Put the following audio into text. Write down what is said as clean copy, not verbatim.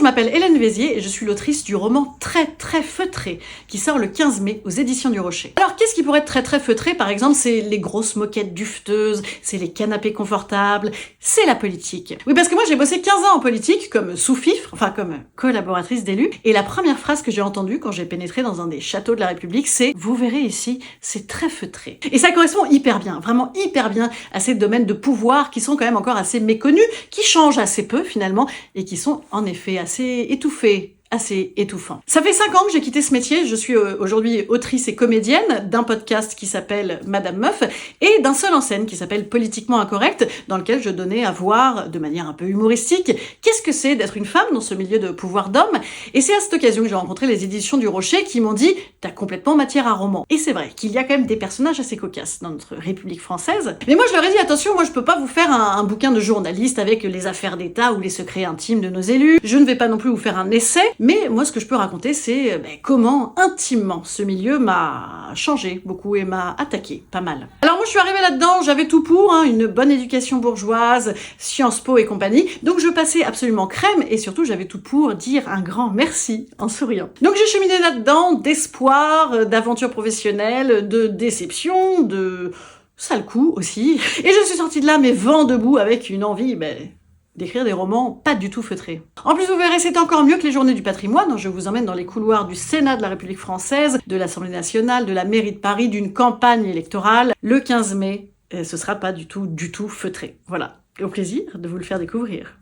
m'appelle Hélène Vézier et je suis l'autrice du roman Très très feutré qui sort le 15 mai aux éditions du Rocher. Alors qu'est-ce qui pourrait être très très feutré par exemple? C'est les grosses moquettes dufteuses, c'est les canapés confortables, c'est la politique. Oui, parce que moi j'ai bossé 15 ans en politique comme sous-fifre, enfin comme collaboratrice d'élus, et la première phrase que j'ai entendue quand j'ai pénétré dans un des châteaux de la République, c'est « Vous verrez ici, c'est très feutré ». Et ça correspond hyper bien, vraiment hyper bien à ces domaines de pouvoir qui sont quand même encore assez méconnus, qui changent assez peu finalement, et qui sont en effet assez étouffés, assez étouffant. Ça fait 5 ans que j'ai quitté ce métier, je suis aujourd'hui autrice et comédienne d'un podcast qui s'appelle Madame Meuf et d'un seul en scène qui s'appelle Politiquement Incorrect, dans lequel je donnais à voir, de manière un peu humoristique, qu'est-ce que c'est d'être une femme dans ce milieu de pouvoir d'homme. Et c'est à cette occasion que j'ai rencontré les éditions du Rocher qui m'ont dit « T'as complètement matière à roman ». Et c'est vrai qu'il y a quand même des personnages assez cocasses dans notre République française. Mais moi je leur ai dit « Attention, moi je peux pas vous faire un bouquin de journaliste avec les affaires d'État ou les secrets intimes de nos élus. Je ne vais pas non plus vous faire un essai. Mais moi, ce que je peux raconter, c'est comment, intimement, ce milieu m'a changé beaucoup et m'a attaqué pas mal. Alors moi, je suis arrivée là-dedans, j'avais tout pour, une bonne éducation bourgeoise, Sciences Po et compagnie, donc je passais absolument crème, et surtout, j'avais tout pour dire un grand merci en souriant. Donc j'ai cheminé là-dedans d'espoir, d'aventure professionnelle, de déception, de sale coup aussi, et je suis sortie de là, mais vent debout, avec une envie, d'écrire des romans pas du tout feutrés. En plus, vous verrez, c'est encore mieux que les Journées du patrimoine. Je vous emmène dans les couloirs du Sénat de la République française, de l'Assemblée nationale, de la mairie de Paris, d'une campagne électorale. Le 15 mai, ce sera pas du tout feutré. Voilà. Au plaisir de vous le faire découvrir.